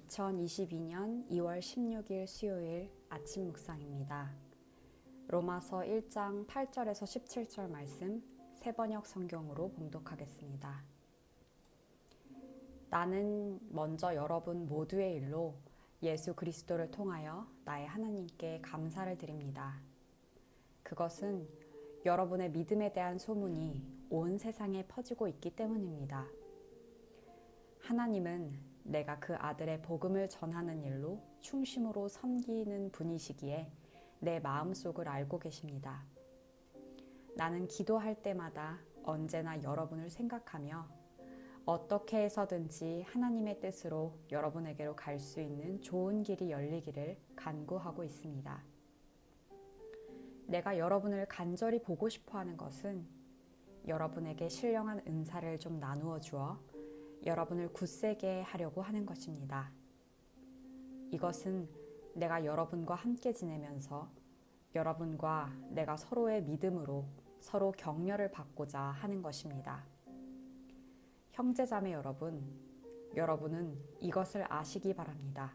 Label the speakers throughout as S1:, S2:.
S1: 2022년 2월 16일 수요일 아침 묵상입니다. 로마서 1장 8절에서 17절 말씀 새번역 성경으로 봉독하겠습니다. 나는 먼저 여러분 모두의 일로 예수 그리스도를 통하여 나의 하나님께 감사를 드립니다. 그것은 여러분의 믿음에 대한 소문이 온 세상에 퍼지고 있기 때문입니다. 하나님은 내가 그 아들의 복음을 전하는 일로 충심으로 섬기는 분이시기에 내 마음속을 알고 계십니다. 나는 기도할 때마다 언제나 여러분을 생각하며 어떻게 해서든지 하나님의 뜻으로 여러분에게로 갈 수 있는 좋은 길이 열리기를 간구하고 있습니다. 내가 여러분을 간절히 보고 싶어 하는 것은 여러분에게 신령한 은사를 좀 나누어 주어 여러분을 굳세게 하려고 하는 것입니다. 이것은 내가 여러분과 함께 지내면서 여러분과 내가 서로의 믿음으로 서로 격려를 받고자 하는 것입니다. 형제자매 여러분, 여러분은 이것을 아시기 바랍니다.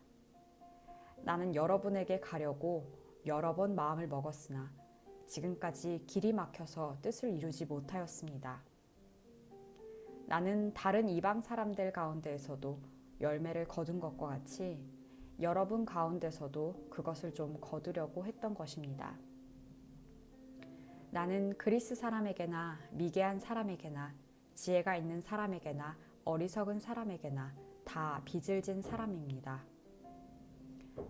S1: 나는 여러분에게 가려고 여러 번 마음을 먹었으나 지금까지 길이 막혀서 뜻을 이루지 못하였습니다. 나는 다른 이방 사람들 가운데에서도 열매를 거둔 것과 같이 여러분 가운데서도 그것을 좀 거두려고 했던 것입니다. 나는 그리스 사람에게나 미개한 사람에게나 지혜가 있는 사람에게나 어리석은 사람에게나 다 빚을 진 사람입니다.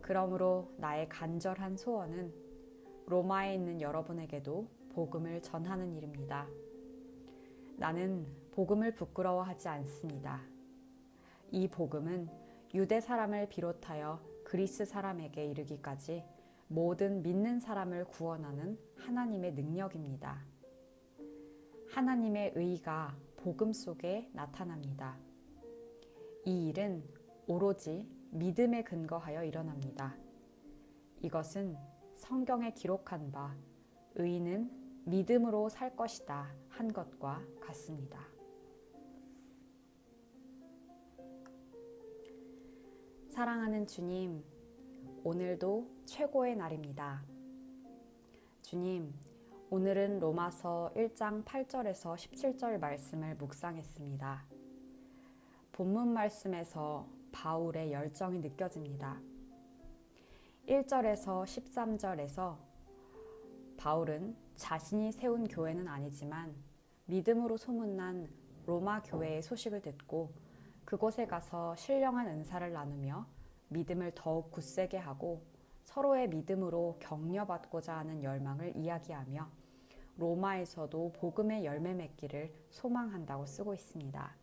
S1: 그러므로 나의 간절한 소원은 로마에 있는 여러분에게도 복음을 전하는 일입니다. 나는 복음을 부끄러워하지 않습니다. 이 복음은 유대 사람을 비롯하여 그리스 사람에게 이르기까지 모든 믿는 사람을 구원하는 하나님의 능력입니다. 하나님의 의가 복음 속에 나타납니다. 이 일은 오로지 믿음에 근거하여 일어납니다. 이것은 성경에 기록한 바 의인은 믿음으로 살 것이다 한 것과 같습니다. 사랑하는 주님, 오늘도 최고의 날입니다. 주님, 오늘은 로마서 1장 8절에서 17절 말씀을 묵상했습니다. 본문 말씀에서 바울의 열정이 느껴집니다. 1절에서 13절에서 바울은 자신이 세운 교회는 아니지만 믿음으로 소문난 로마 교회의 소식을 듣고 그곳에 가서 신령한 은사를 나누며 믿음을 더욱 굳세게 하고 서로의 믿음으로 격려받고자 하는 열망을 이야기하며 로마에서도 복음의 열매 맺기를 소망한다고 쓰고 있습니다.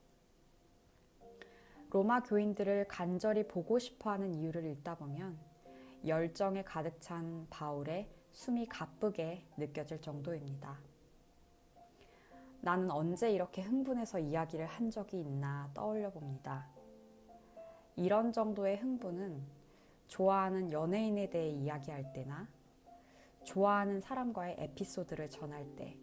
S1: 로마 교인들을 간절히 보고 싶어하는 이유를 읽다 보면 열정에 가득 찬 바울의 숨이 가쁘게 느껴질 정도입니다. 나는 언제 이렇게 흥분해서 이야기를 한 적이 있나 떠올려 봅니다. 이런 정도의 흥분은 좋아하는 연예인에 대해 이야기할 때나 좋아하는 사람과의 에피소드를 전할 때,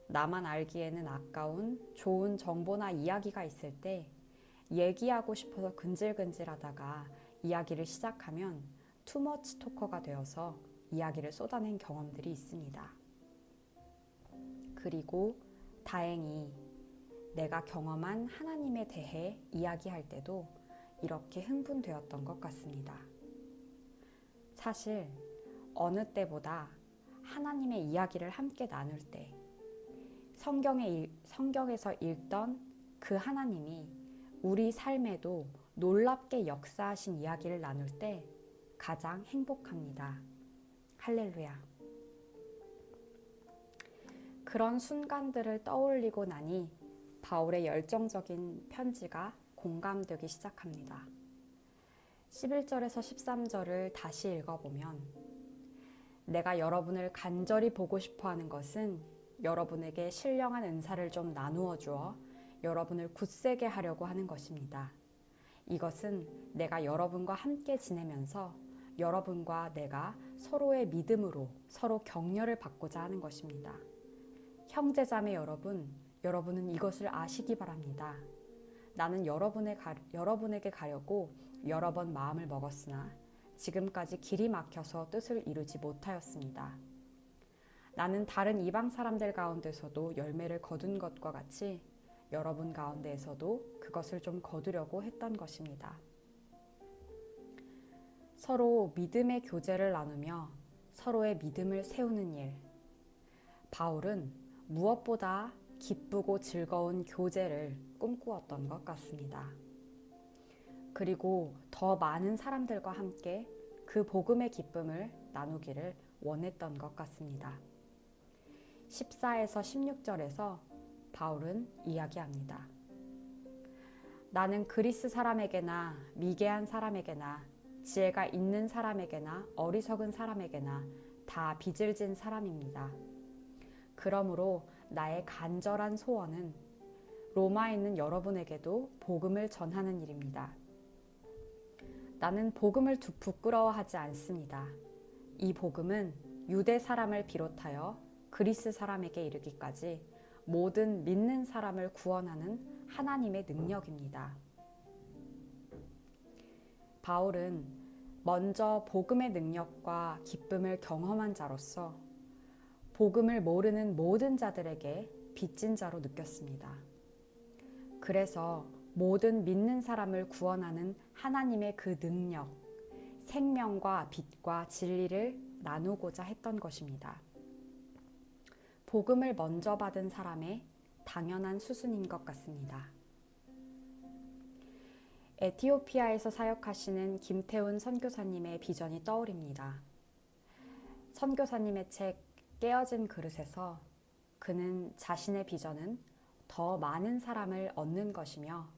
S1: 나만 알기에는 아까운 좋은 정보나 이야기가 있을 때 얘기하고 싶어서 근질근질하다가 이야기를 시작하면 투머치 토커가 되어서 이야기를 쏟아낸 경험들이 있습니다. 그리고 다행히 내가 경험한 하나님에 대해 이야기할 때도 이렇게 흥분되었던 것 같습니다. 사실 어느 때보다 하나님의 이야기를 함께 나눌 때 성경에서 읽던 그 하나님이 우리 삶에도 놀랍게 역사하신 이야기를 나눌 때 가장 행복합니다. 할렐루야. 그런 순간들을 떠올리고 나니 바울의 열정적인 편지가 공감되기 시작합니다. 11절에서 13절을 다시 읽어보면 내가 여러분을 간절히 보고 싶어하는 것은 여러분에게 신령한 은사를 좀 나누어 주어 여러분을 굳세게 하려고 하는 것입니다. 이것은 내가 여러분과 함께 지내면서 여러분과 내가 서로의 믿음으로 서로 격려를 받고자 하는 것입니다. 형제자매 여러분, 여러분은 이것을 아시기 바랍니다. 나는 여러분에게 가려고 여러 번 마음을 먹었으나 지금까지 길이 막혀서 뜻을 이루지 못하였습니다. 나는 다른 이방 사람들 가운데서도 열매를 거둔 것과 같이 여러분 가운데에서도 그것을 좀 거두려고 했던 것입니다. 서로 믿음의 교제를 나누며 서로의 믿음을 세우는 일. 바울은 무엇보다 기쁘고 즐거운 교제를 꿈꾸었던 것 같습니다. 그리고 더 많은 사람들과 함께 그 복음의 기쁨을 나누기를 원했던 것 같습니다. 14에서 16절에서 바울은 이야기합니다. 나는 그리스 사람에게나 미개한 사람에게나 지혜가 있는 사람에게나 어리석은 사람에게나 다 빚을 진 사람입니다. 그러므로 나의 간절한 소원은 로마에 있는 여러분에게도 복음을 전하는 일입니다. 나는 복음을 부끄러워하지 않습니다. 이 복음은 유대 사람을 비롯하여 그리스 사람에게 이르기까지 모든 믿는 사람을 구원하는 하나님의 능력입니다. 바울은 먼저 복음의 능력과 기쁨을 경험한 자로서 복음을 모르는 모든 자들에게 빚진 자로 느꼈습니다. 그래서 모든 믿는 사람을 구원하는 하나님의 그 능력, 생명과 빛과 진리를 나누고자 했던 것입니다. 복음을 먼저 받은 사람의 당연한 수순인 것 같습니다. 에티오피아에서 사역하시는 김태훈 선교사님의 비전이 떠오릅니다. 선교사님의 책 깨어진 그릇에서 그는 자신의 비전은 더 많은 사람을 얻는 것이며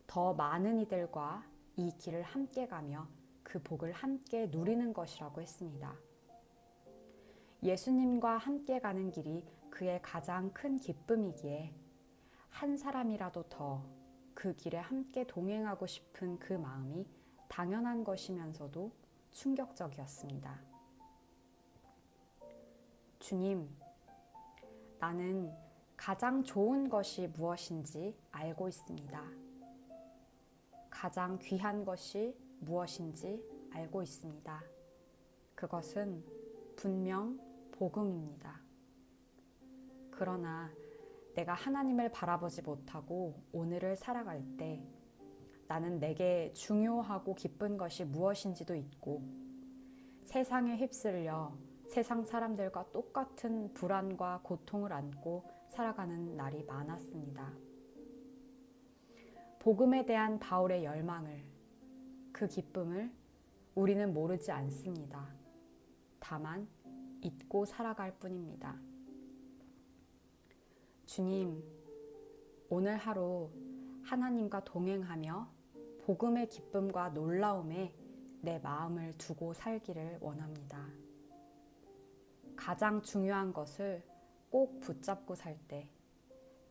S1: 더 많은 이들과 이 길을 함께 가며 그 복을 함께 누리는 것이라고 했습니다. 예수님과 함께 가는 길이 그의 가장 큰 기쁨이기에 한 사람이라도 더 그 길에 함께 동행하고 싶은 그 마음이 당연한 것이면서도 충격적이었습니다. 주님, 나는 가장 좋은 것이 무엇인지 알고 있습니다. 가장 귀한 것이 무엇인지 알고 있습니다. 그것은 분명 복음입니다. 그러나 내가 하나님을 바라보지 못하고 오늘을 살아갈 때 나는 내게 중요하고 기쁜 것이 무엇인지도 잊고 세상에 휩쓸려 세상 사람들과 똑같은 불안과 고통을 안고 살아가는 날이 많았습니다. 복음에 대한 바울의 열망을, 그 기쁨을 우리는 모르지 않습니다. 다만 잊고 살아갈 뿐입니다. 주님, 오늘 하루 하나님과 동행하며 복음의 기쁨과 놀라움에 내 마음을 두고 살기를 원합니다. 가장 중요한 것을 꼭 붙잡고 살 때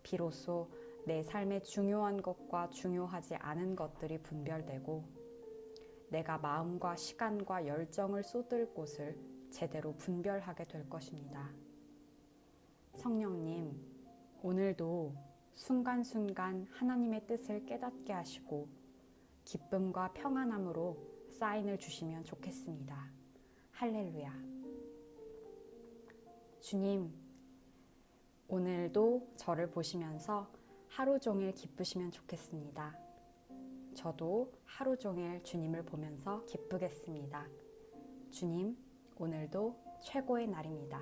S1: 비로소 내 삶의 중요한 것과 중요하지 않은 것들이 분별되고 내가 마음과 시간과 열정을 쏟을 곳을 제대로 분별하게 될 것입니다. 성령님, 오늘도 순간순간 하나님의 뜻을 깨닫게 하시고 기쁨과 평안함으로 사인을 주시면 좋겠습니다. 할렐루야. 주님, 오늘도 저를 보시면서 하루 종일 기쁘시면 좋겠습니다. 저도 하루 종일 주님을 보면서 기쁘겠습니다. 주님, 오늘도 최고의 날입니다.